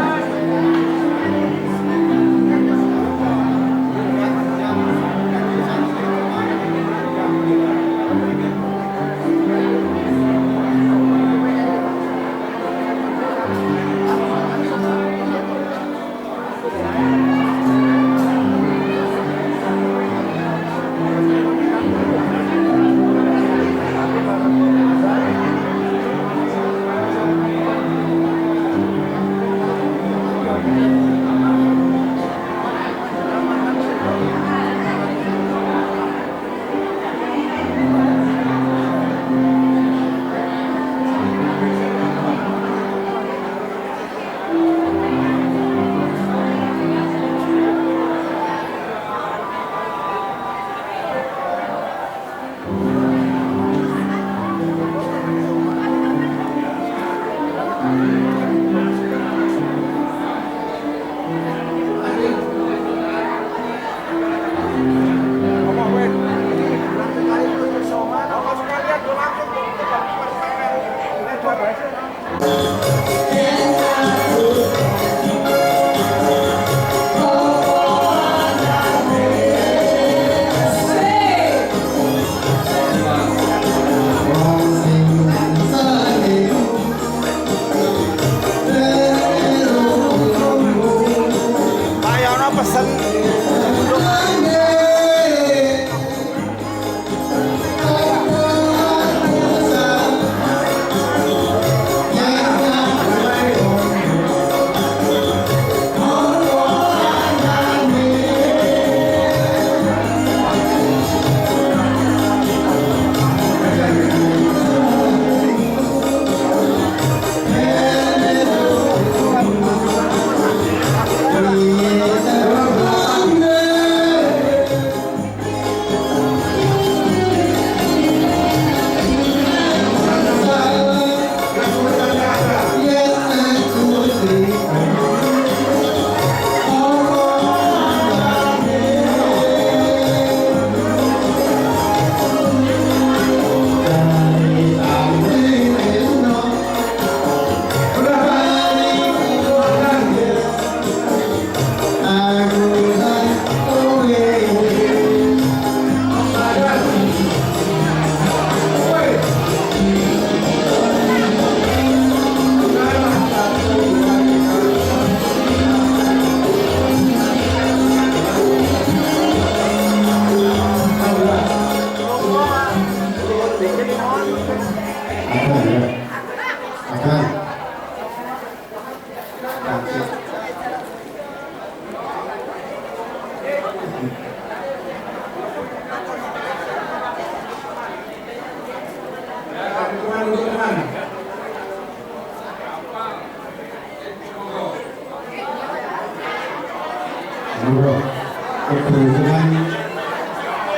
Keberuntungan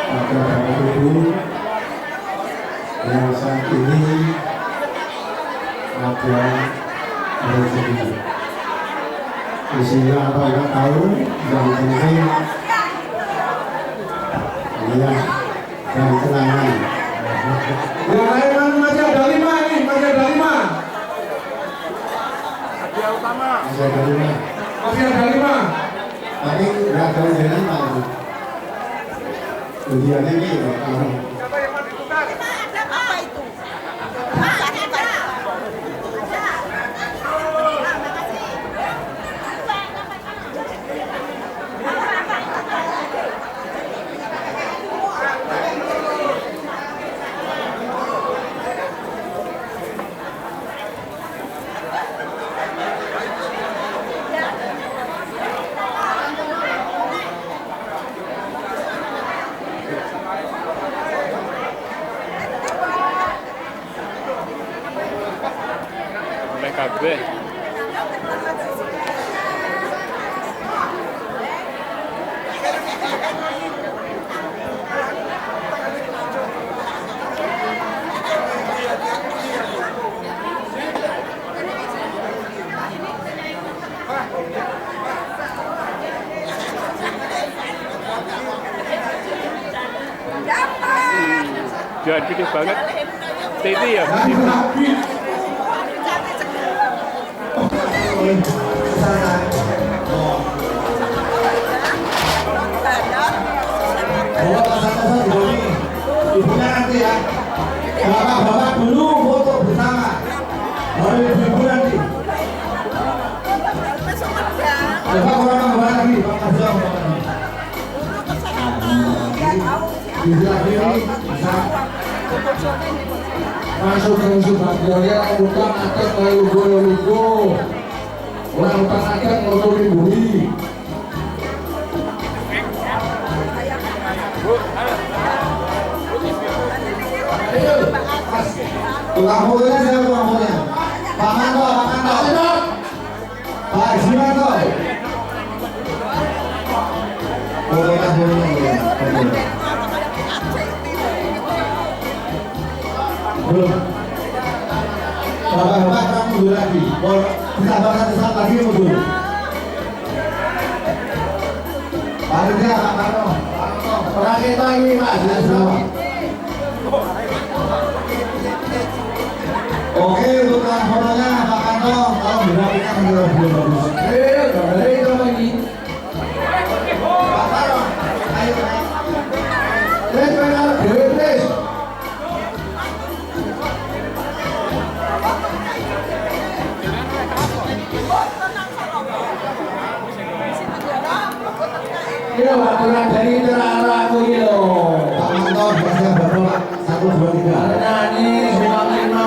pada Bapak Ibu yang saat ini ada rezeki. Isinya apa nggak tahu, yang penting iya dan kenangan. Yang lain kan masih ada 5 nih, masih ada 5. Masih ada 5. Masih ada 5. Tapi nggak tahu jalan Pak. Ujiannya ini nggak tahu. Siapa yang mau ditukar? Apa itu? Jangan gede banget. Titi ya. Dan terakhir bawa pasang-pasang di sini. Ibunya nanti ya. Bapak-bapak dulu foto bersama. Baru ibu nanti. Bapak orang bawa lagi. Bapak jauh. Di sebelah kiri bisa masuk ke sebagiannya utang akan lugu-lugu. Orang utang akan lugu-lugu. Tukang fotonya siapa tukang fotonya? Pak Manto, Pak Manto. Pak Simanto. Fotonya boleh. Belum. Bapak-bapak kamu mundur lagi. Bisa bahas saat lagi mundur. Panitia Pak Manto. Orang kita ini Pak jelas sama. Oke, untuk fotonya Pak Kanto, kalau berapikan menjadi lebih bagus. Kembali itu lagi. Pak Kanto, ayo. Please, please. Ini aturan dari arah aku ini loh. Pak Manto, biasanya berapa? 1, 2, 3. Nyanyi, semua lima.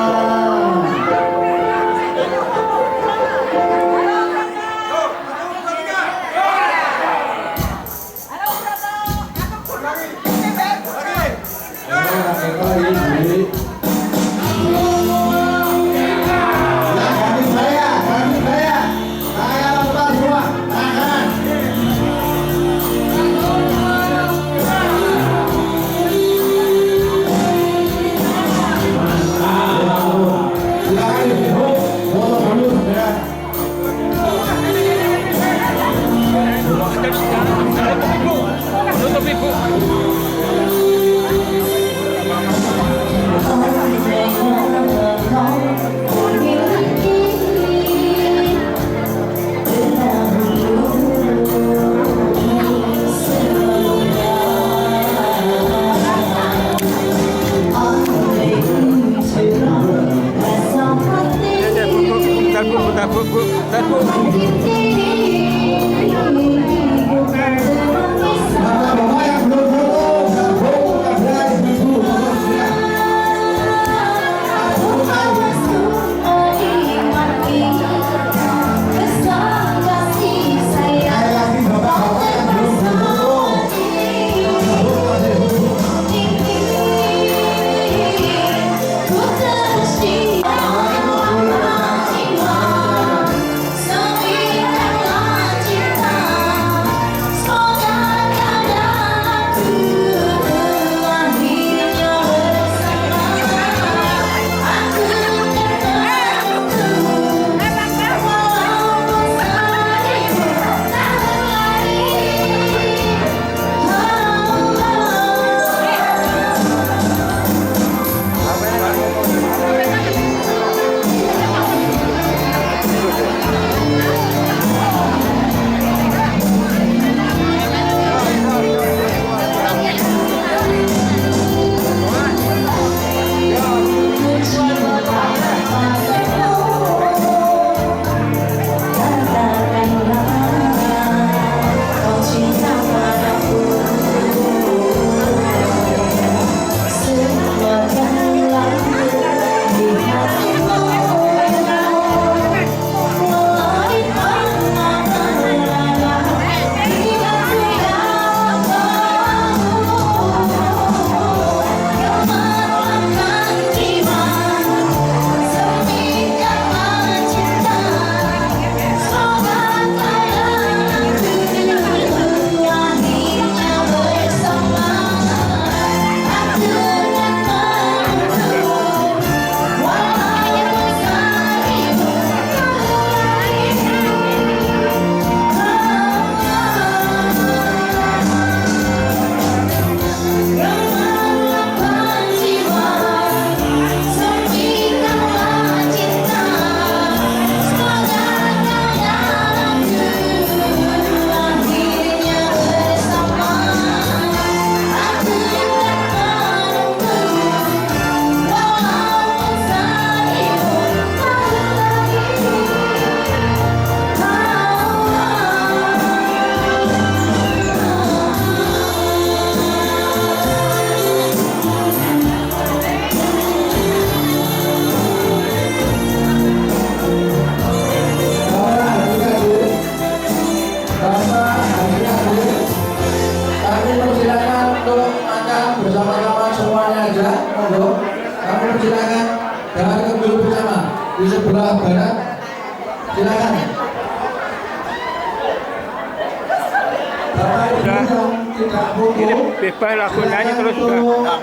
Bapak Ibu Udah. yang tidak Ini butuh bebas lagu nyanyi terus juga.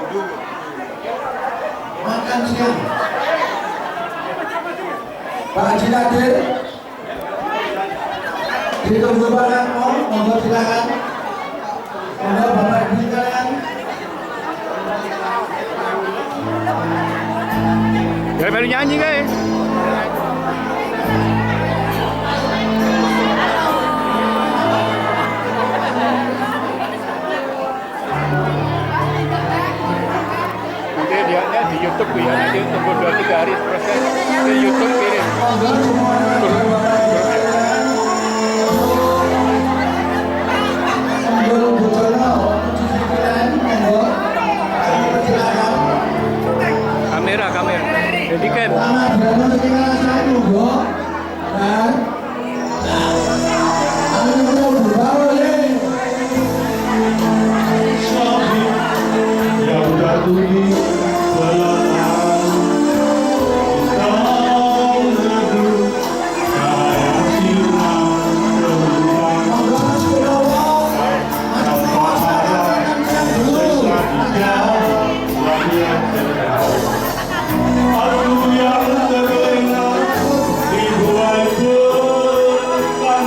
makan siang. Pak Haji Nadir ditunggu Pak Katmo, monggo silakan. Monggo Bapak Ibu sekalian. Jangan baru nyanyi guys. Nanti lihatnya di YouTube ya, nanti tunggu 2-3 hari proses di YouTube kirim. Monggo semuanya Bapak Ibu sekalian. Monggo bujono, cuci pikiran, monggo. Silakan. Kamera. Jadi kan. Selamat berada di saya monggo. Dan anu berbawa ya. yang jatuh di belakang kau neduh kayak sinar gelombang Monggo Mas Kulowo. Mas Kulowo silakan siang dulu. sesatnya langit cerah aku yang terlena dibuai bermanusia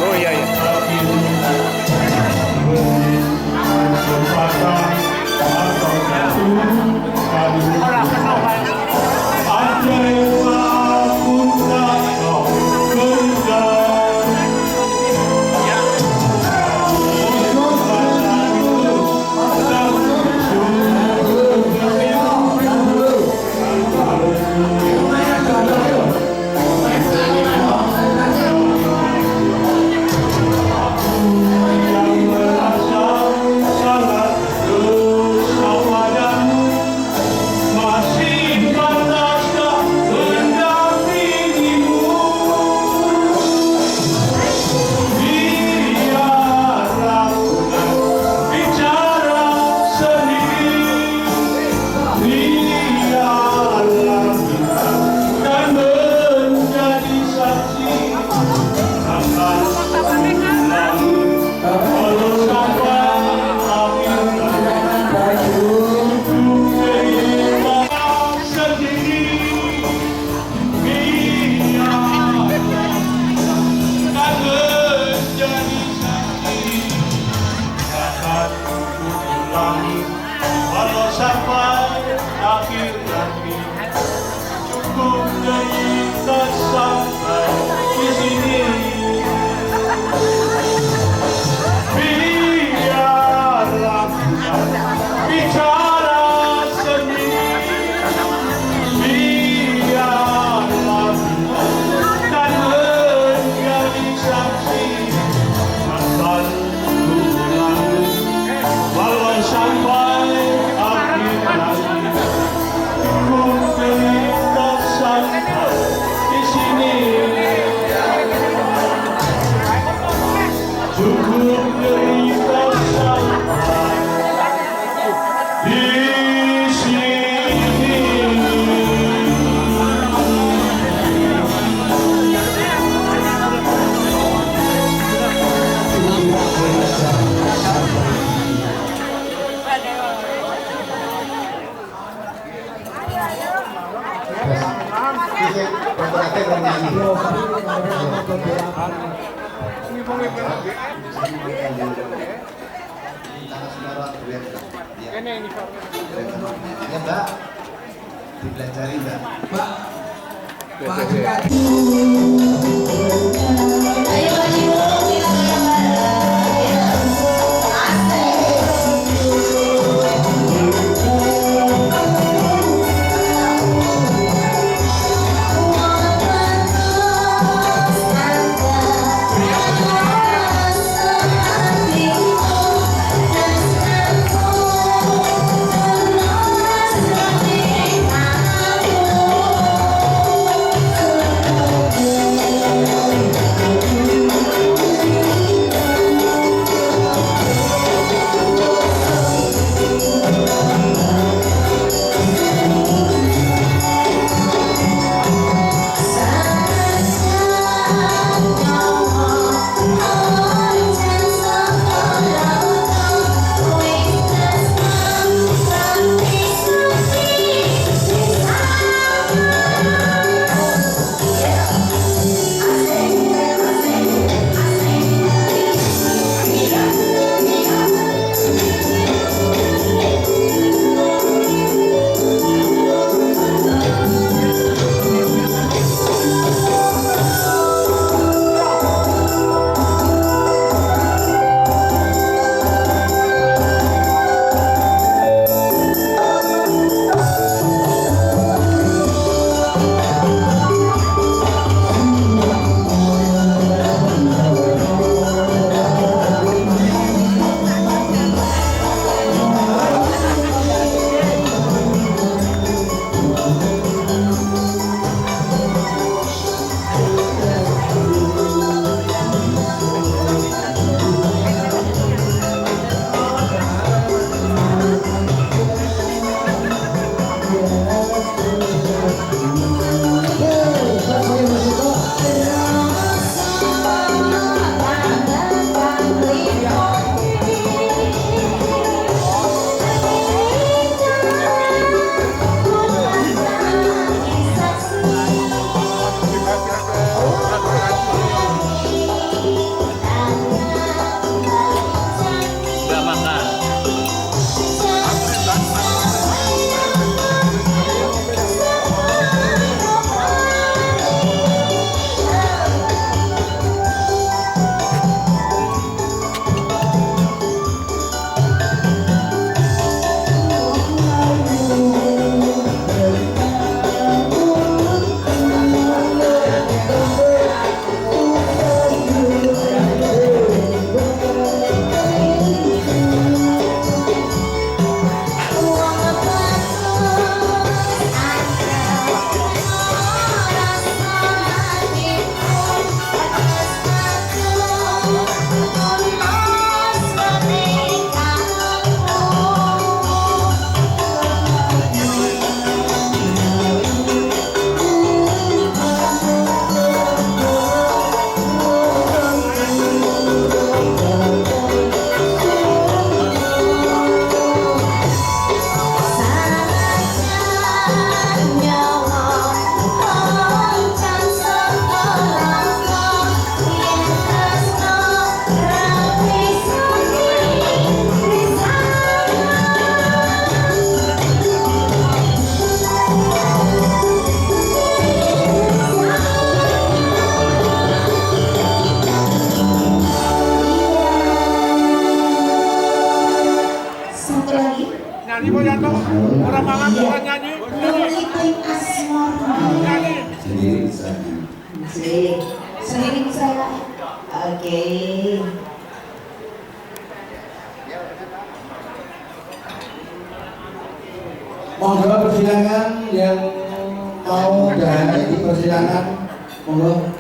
Oh iya. kesempatan atau jatuh ada yang aku tak kau berikan kesempatan itu tak yang merasa sangat dosa padamu masih pantaskah mendampingimu biarlah Tuhan bicara sendiri biarlah kita dan menjadi saksi akan lalu walau sampai akhir walau sampai akhir nanti cukup cerita sampai di sini biarlah Tuhan bicara sendiri biarlah Tuhan dan menjadi saksi akan ulangi walau sampai akhir nanti cukup cerita sampai di sini cukup cerita sampai di sini. Ya Mbak, dipelajari Mbak. Pak Haji Nadir. Thank you. Yanto. Orang malam bukan nyanyi. Mengikuti asmor. Sendiri bisa. Sering saya. Oke. Monggo persidangan yang mau dari persidangan, monggo.